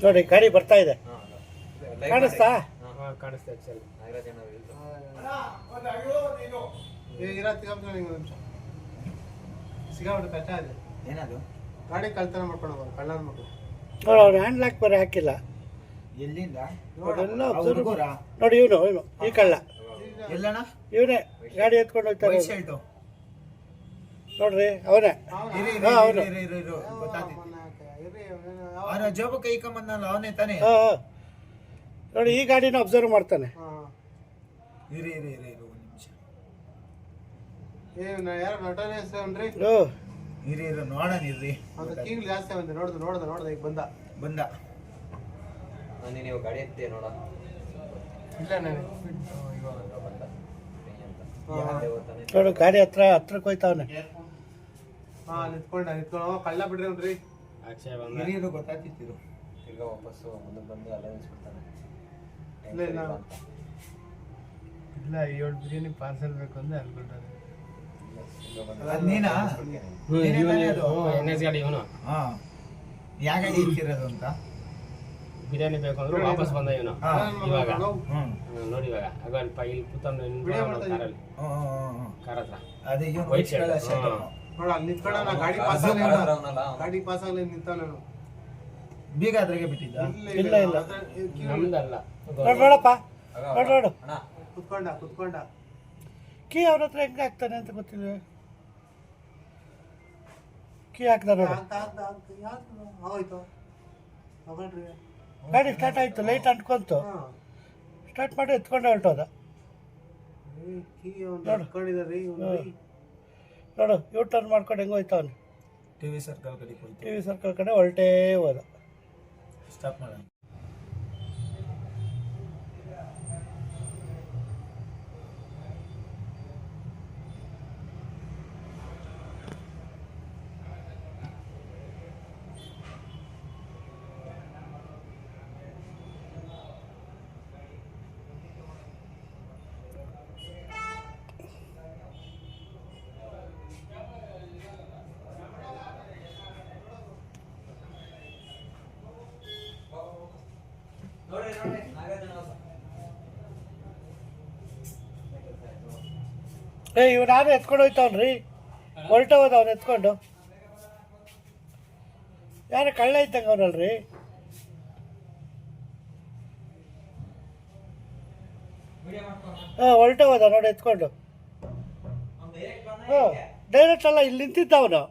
ನೋಡಿ ಗಾಡಿ ಬರ್ತಾ ಇದೆ, ಕಾಣಿಸ್ತಾ? ಕಾಣಿಸ್ತಾ ಸರ್. ಸಿಗಾಬಿಟ್ಟು ಕಷ್ಟ ಇದೆ. ಏನದು ಗಾಡಿ ಕಳ್ತನ ಮಾಡ್ಕೊಂಡು ಹೋಗೋದು ಕಳ್ಳನ ಮಕ್ಕಳು. ನೋಡಿ ಅವ್ರು ಹ್ಯಾಂಡ್ ಲಾಕ್ ಬೇರೆ ಹಾಕಿಲ್ಲ. ಎಲ್ಲಿಂದ ಅದೆಲ್ಲ observe ನೋಡಿ. ಇವನು ಈ ಕಳ್ಳ ಎಲ್ಲಣ್ಣ? ಇವನೇ ಗಾಡಿ ಎತ್ಕೊಂಡು ಹೋಗ್ತಾರೆ. ವೈಟ್ ಶರ್ಟು ನೋಡ್ರಿ ಅವನೇ. ಅವನು ಅವನ ಜೋಬ ಕೈ ಕಂಬಂದಲ್ಲ ಅವನೇ ತಾನೇ. ನೋಡಿ ಈ ಗಾಡಿನ ಅಬ್ಸರ್ವ್ ಮಾಡ್ತಾನೆ. ಇರಿ ಒಂದು ನಿಮಿಷ. ಯಾರು ನಟನೆ ಹೆಸರೇನ್ರಿ? ಇರಿ ನೋಡೋಣ ಇರ್ರಿ. ಕೀಗಳು ಜಾಸ್ತಿ ಬಂದೆ. ನೋಡ್ದ ಈಗ ಬಂದ ನೀವು ಗಾಡಿ ಎತ್ತಿ ನೋಡ. ಇಲ್ಲ ನಾನು ನೋಡು ಗಾಡಿ ಹತ್ರಕ್ಕೆ ಹೋಯ್ತಾವನೆ. ನಿಂತ್ಕೊಂಡು ಕಳ್ಳ ಬಿಡ್ರಿ. ಹಿರಿಯರು ಗೊತ್ತಾಗ್ತಿತ್ತು. ಈಗ ವಾಪಸ್ಸು ಮುಂದೆ ಬಂದು ಅಲ್ಲ ನಿಲ್ಸ್ಬಿಡ್ತಾನೆ. ಇಲ್ಲ 7 ಬಿರಿಯಾನಿ ಪಾರ್ಸಲ್ ಬೇಕು ಅಂದ್ರೆ ಅನ್ಕೊಂಡ್ರೆ ನೀನಾ NS ಗಾಡಿ ಇವನು. ಯಾಕೆ ಇಕ್ಕಿರೋದು ಅಂತ ಬಿರಿಯಾನಿ ಬೇಕು ಅಂದ್ರೆ ವಾಪಸ್ ಬಂದ ಇವನು. ಇವಾಗ ನೋಡಿ ಇವಾಗ ಆಗ ಇಲ್ಲಿ ಕೂತ್ಕೊಂಡು ಕಾರಲ್ಲಿ ಕಾರ್ ಹತ್ರ ಅದೇ ವೈಟ್ ಶರ್ಟ್. ನೋಡ ಅಲ್ಲಿ ನಿಂತ್ಕೊಂಡ ಗಾಡಿ ಪಾಸ್ ಆಗಲಿ ನಿಂತ ನಾನು ಬೀಗ ಅದ್ರಾಗೆ ಬಿಟ್ಟಿದ್ದ. ಇಲ್ಲ ನಮ್ದಲ್ಲ. ನೋಡಪ್ಪ ನೋಡು ಕುತ್ಕೊಂಡ ಕೀ ಅವ್ರ ಹತ್ರ ಹೆಂಗೆ ಹಾಕ್ತಾನೆ ಅಂತ ಗೊತ್ತಿಲ್ಲ. ಕೀ ಹಾಕ್ದ ನೋಡು. ಆಗೋಯ್ತು ತಗೊಳ್ರಿ. ಗಾಡಿ ಸ್ಟಾರ್ಟ್ ಆಯ್ತು, ಲೈಟ್ ಅಂಟ್ಕೊಂತು. ಸ್ಟಾರ್ಟ್ ಮಾಡಿ ಎತ್ಕೊಂಡೆ ಹೊರಟೋದ. ನೋಡು ಯೂ ಟರ್ನ್ ಮಾಡ್ಕೊಂಡು ಹೆಂಗೆ ಹೋಯ್ತಾವನು. ಟಿವಿ ಸರ್ಕಲ್ ಕಡೆ ಹೊರಟೇ ಹೋದ. ಸ್ಟಾಪ್ ಮಾಡೋಣ. ಇವನಾರು ಎತ್ಕೊಂಡು ಹೋಯ್ತಾವನ್ರಿ. ಹೊರಟ ಹೋದ ಅವ್ನು ಎತ್ಕೊಂಡು. ಯಾರು ಕಳ್ಳ ಇದ್ದಂಗೆ ಅವನಲ್ರಿ. ಹೊರಟ ಹೋದ ನೋಡಿ ಎತ್ಕೊಂಡು. ಡೈರೆಕ್ಟ್ ಅಲ್ಲ, ಇಲ್ಲಿ ನಿಂತಿದ್ದ ಅವನು.